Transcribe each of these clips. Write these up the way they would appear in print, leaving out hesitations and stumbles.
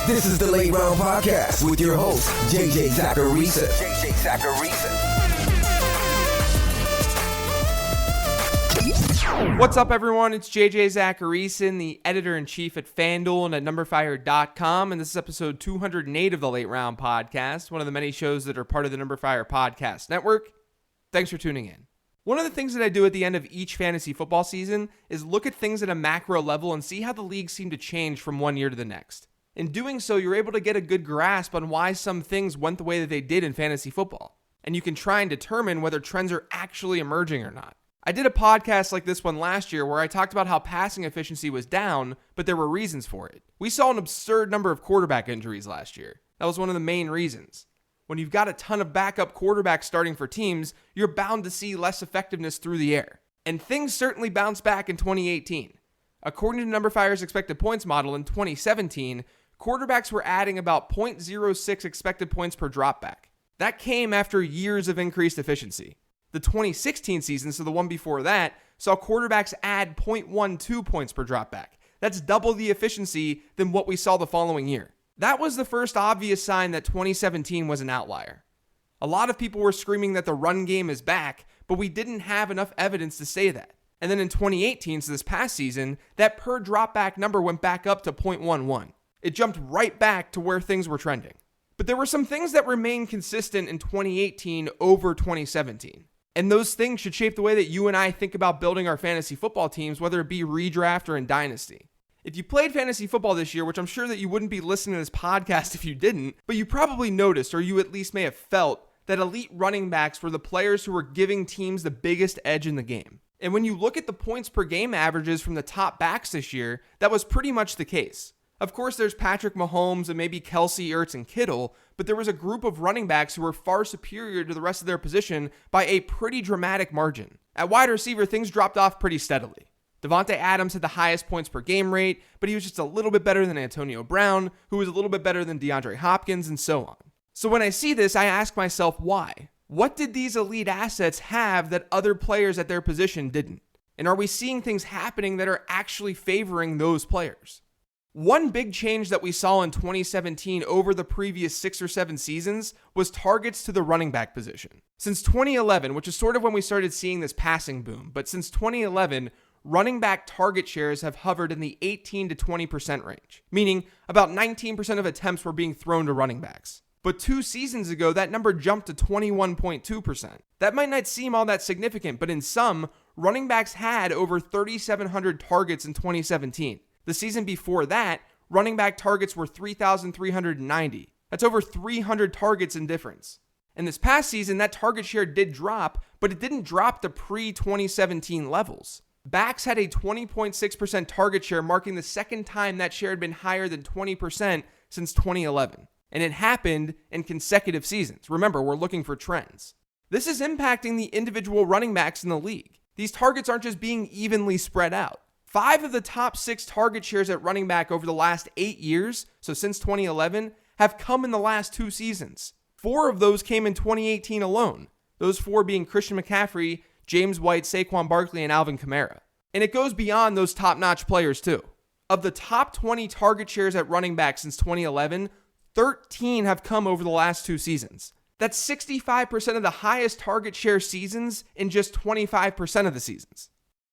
This is the Late Round Podcast with your host, JJ Zachariason. What's up, everyone? It's JJ Zachariason, the editor-in-chief at FanDuel and at NumberFire.com, and this is episode 208 of the Late Round Podcast, one of the many shows that are part of the NumberFire Podcast Network. Thanks for tuning in. One of the things that I do at the end of each fantasy football season is look at things at a macro level and see how the league seem to change from one year to the next. In doing so, you're able to get a good grasp on why some things went the way that they did in fantasy football, and you can try and determine whether trends are actually emerging or not. I did a podcast like this one last year where I talked about how passing efficiency was down, but there were reasons for it. We saw an absurd number of quarterback injuries last year. That was one of the main reasons. When you've got a ton of backup quarterbacks starting for teams, you're bound to see less effectiveness through the air. And things certainly bounced back in 2018. According to NumberFire's expected points model in 2017, quarterbacks were adding about 0.06 expected points per dropback. That came after years of increased efficiency. The 2016 season, so the one before that, saw quarterbacks add 0.12 points per dropback. That's double the efficiency than what we saw the following year. That was the first obvious sign that 2017 was an outlier. A lot of people were screaming that the run game is back, but we didn't have enough evidence to say that. And then in 2018, so this past season, that per dropback number went back up to 0.11. It jumped right back to where things were trending. But there were some things that remained consistent in 2018 over 2017. And those things should shape the way that you and I think about building our fantasy football teams, whether it be redraft or in Dynasty. If you played fantasy football this year, which I'm sure that you wouldn't be listening to this podcast if you didn't, but you probably noticed, or you at least may have felt, that elite running backs were the players who were giving teams the biggest edge in the game. And when you look at the points per game averages from the top backs this year, that was pretty much the case. Of course, there's Patrick Mahomes and maybe Kelsey, Ertz, and Kittle, but there was a group of running backs who were far superior to the rest of their position by a pretty dramatic margin. At wide receiver, things dropped off pretty steadily. Davante Adams had the highest points per game rate, but he was just a little bit better than Antonio Brown, who was a little bit better than DeAndre Hopkins, and so on. So when I see this, I ask myself, why? What did these elite assets have that other players at their position didn't? And are we seeing things happening that are actually favoring those players? One big change that we saw in 2017 over the previous 6 or 7 seasons was targets to the running back position. Since 2011, which is sort of when we started seeing this passing boom, but since 2011, running back target shares have hovered in the 18 to 20% range, meaning about 19% of attempts were being thrown to running backs. But 2 seasons ago, that number jumped to 21.2%. That might not seem all that significant, but in sum, running backs had over 3,700 targets in 2017. The season before that, running back targets were 3,390. That's over 300 targets in difference. And this past season, that target share did drop, but it didn't drop to pre-2017 levels. Backs had a 20.6% target share, marking the second time that share had been higher than 20% since 2011. And it happened in consecutive seasons. Remember, we're looking for trends. This is impacting the individual running backs in the league. These targets aren't just being evenly spread out. 5 of the top 6 target shares at running back over the last 8 years, so since 2011, have come in the last 2 seasons. 4 of those came in 2018 alone. Those 4 being Christian McCaffrey, James White, Saquon Barkley, and Alvin Kamara. And it goes beyond those top-notch players too. Of the top 20 target shares at running back since 2011, 13 have come over the last 2 seasons. That's 65% of the highest target share seasons in just 25% of the seasons.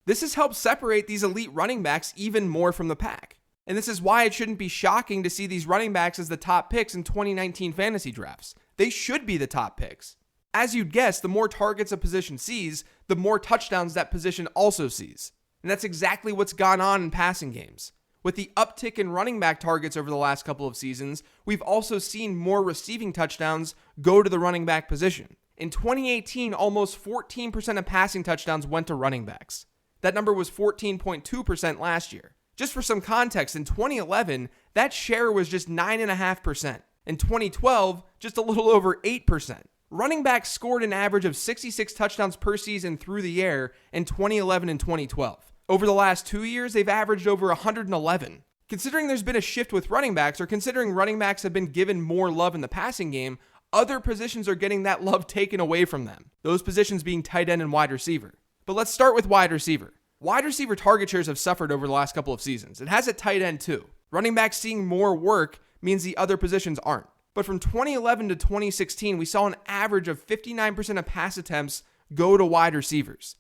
This has helped separate these elite running backs even more from the pack. And this is why it shouldn't be shocking to see these running backs as the top picks in 2019 fantasy drafts. They should be the top picks. As you'd guess, the more targets a position sees, the more touchdowns that position also sees. And that's exactly what's gone on in passing games. With the uptick in running back targets over the last couple of seasons, we've also seen more receiving touchdowns go to the running back position. In 2018, almost 14% of passing touchdowns went to running backs. That number was 14.2% last year. Just for some context, in 2011, that share was just 9.5%. In 2012, just a little over 8%. Running backs scored an average of 66 touchdowns per season through the air in 2011 and 2012. Over the last 2 years, they've averaged over 111. Considering there's been a shift with running backs, or considering running backs have been given more love in the passing game, other positions are getting that love taken away from them. Those positions being tight end and wide receiver. But let's start with wide receiver. Wide receiver target shares have suffered over the last couple of seasons. It has at tight end too. Running backs seeing more work means the other positions aren't. But from 2011 to 2016, we saw an average of 59% of pass attempts go to wide receivers.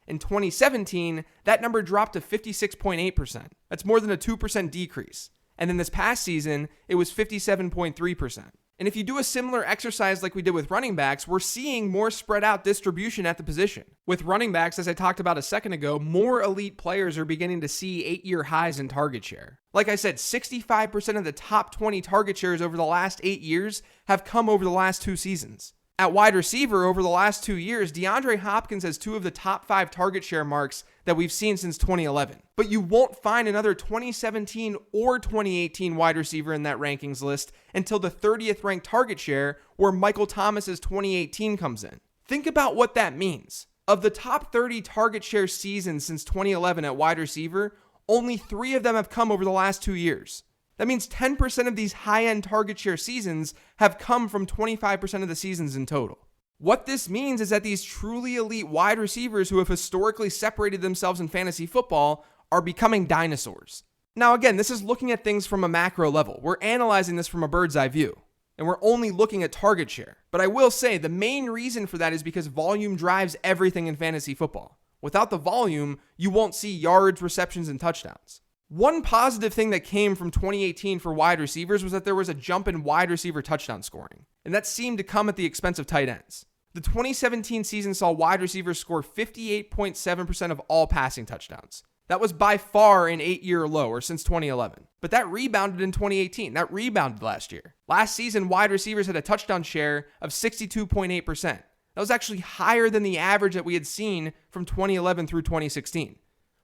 In 2017, that number dropped to 56.8%. That's more than a 2% decrease. And then this past season, it was 57.3%. And if you do a similar exercise like we did with running backs, we're seeing more spread out distribution at the position. With running backs, as I talked about a second ago, more elite players are beginning to see 8-year highs in target share. Like I said, 65% of the top 20 target shares over the last 8 years have come over the last 2 seasons. At wide receiver, over the last 2 years, DeAndre Hopkins has 2 of the top 5 target share marks that we've seen since 2011. But you won't find another 2017 or 2018 wide receiver in that rankings list until the 30th ranked target share, where Michael Thomas's 2018 comes in. Think about what that means. Of the top 30 target share seasons since 2011 at wide receiver, only 3 of them have come over the last 2 years. That means 10% of these high-end target share seasons have come from 25% of the seasons in total. What this means is that these truly elite wide receivers who have historically separated themselves in fantasy football are becoming dinosaurs. Now again, this is looking at things from a macro level. We're analyzing this from a bird's eye view, and we're only looking at target share. But I will say the main reason for that is because volume drives everything in fantasy football. Without the volume, you won't see yards, receptions, and touchdowns. One positive thing that came from 2018 for wide receivers was that there was a jump in wide receiver touchdown scoring, and that seemed to come at the expense of tight ends. The 2017 season saw wide receivers score 58.7% of all passing touchdowns. That was by far an 8-year low, or since 2011. But that rebounded in 2018. That rebounded last year. Last season, wide receivers had a touchdown share of 62.8%. That was actually higher than the average that we had seen from 2011 through 2016.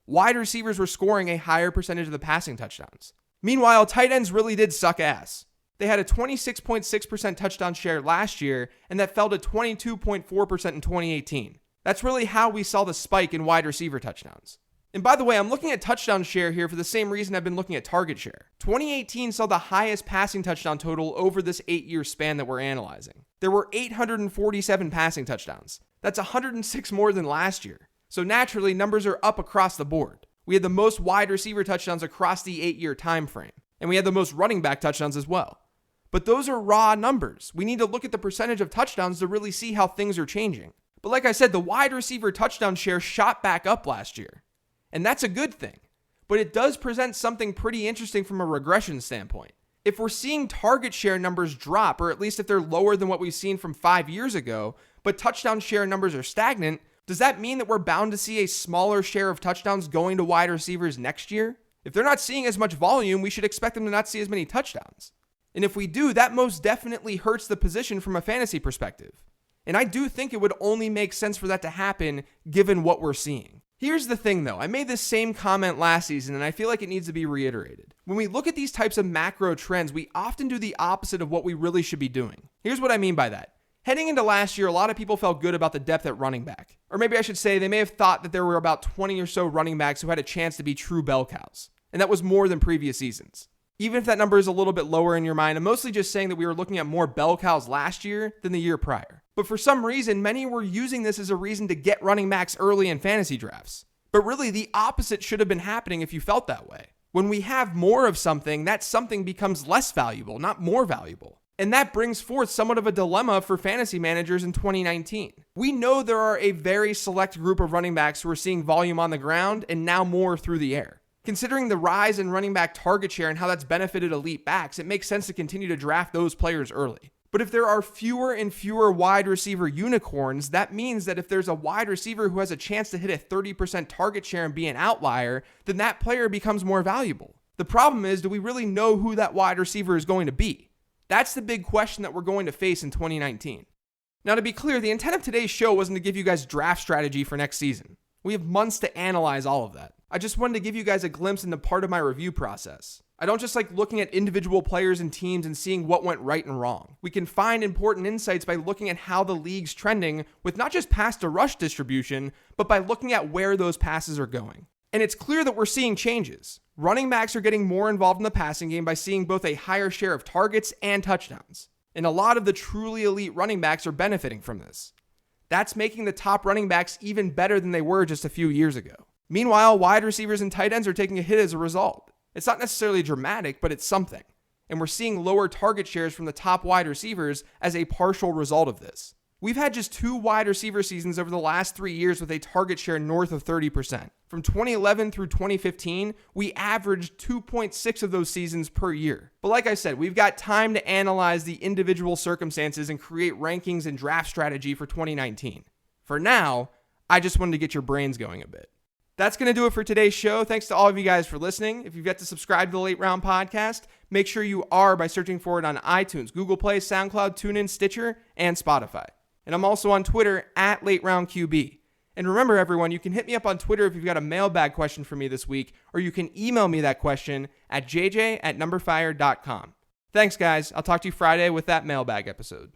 Wide receivers were scoring a higher percentage of the passing touchdowns. Meanwhile, tight ends really did suck ass. They had a 26.6% touchdown share last year, and that fell to 22.4% in 2018. That's really how we saw the spike in wide receiver touchdowns. And by the way, I'm looking at touchdown share here for the same reason I've been looking at target share. 2018 saw the highest passing touchdown total over this 8-year span that we're analyzing. There were 847 passing touchdowns. That's 106 more than last year. So naturally, numbers are up across the board. We had the most wide receiver touchdowns across the 8-year time frame, and we had the most running back touchdowns as well. But those are raw numbers. We need to look at the percentage of touchdowns to really see how things are changing. But like I said, the wide receiver touchdown share shot back up last year, and that's a good thing. But it does present something pretty interesting from a regression standpoint. If we're seeing target share numbers drop, or at least if they're lower than what we've seen from 5 years ago, but touchdown share numbers are stagnant, does that mean that we're bound to see a smaller share of touchdowns going to wide receivers next year? If they're not seeing as much volume, we should expect them to not see as many touchdowns. And if we do, that most definitely hurts the position from a fantasy perspective. And I do think it would only make sense for that to happen given what we're seeing. Here's the thing though, I made this same comment last season and I feel like it needs to be reiterated. When we look at these types of macro trends, we often do the opposite of what we really should be doing. Here's what I mean by that. Heading into last year, a lot of people felt good about the depth at running back. Or maybe I should say they may have thought that there were about 20 or so running backs who had a chance to be true bell cows. And that was more than previous seasons. Even if that number is a little bit lower in your mind, I'm mostly just saying that we were looking at more bell cows last year than the year prior. But for some reason, many were using this as a reason to get running backs early in fantasy drafts. But really, the opposite should have been happening if you felt that way. When we have more of something, that something becomes less valuable, not more valuable. And that brings forth somewhat of a dilemma for fantasy managers in 2019. We know there are a very select group of running backs who are seeing volume on the ground and now more through the air. Considering the rise in running back target share and how that's benefited elite backs, it makes sense to continue to draft those players early. But if there are fewer and fewer wide receiver unicorns, that means that if there's a wide receiver who has a chance to hit a 30% target share and be an outlier, then that player becomes more valuable. The problem is, do we really know who that wide receiver is going to be? That's the big question that we're going to face in 2019. Now, to be clear, the intent of today's show wasn't to give you guys draft strategy for next season. We have months to analyze all of that. I just wanted to give you guys a glimpse into part of my review process. I don't just like looking at individual players and teams and seeing what went right and wrong. We can find important insights by looking at how the league's trending with not just pass to rush distribution, but by looking at where those passes are going. And it's clear that we're seeing changes. Running backs are getting more involved in the passing game by seeing both a higher share of targets and touchdowns. And a lot of the truly elite running backs are benefiting from this. That's making the top running backs even better than they were just a few years ago. Meanwhile, wide receivers and tight ends are taking a hit as a result. It's not necessarily dramatic, but it's something. and we're seeing lower target shares from the top wide receivers as a partial result of this. We've had just 2 wide receiver seasons over the last 3 years with a target share north of 30%. From 2011 through 2015, we averaged 2.6 of those seasons per year. But like I said, we've got time to analyze the individual circumstances and create rankings and draft strategy for 2019. For now, I just wanted to get your brains going a bit. That's going to do it for today's show. Thanks to all of you guys for listening. If you've yet to subscribe to the Late Round Podcast, make sure you are by searching for it on iTunes, Google Play, SoundCloud, TuneIn, Stitcher, and Spotify. And I'm also on Twitter at LateRoundQB. And remember, everyone, you can hit me up on Twitter if you've got a mailbag question for me this week, or you can email me that question at jj@numberfire.com. Thanks, guys. I'll talk to you Friday with that mailbag episode.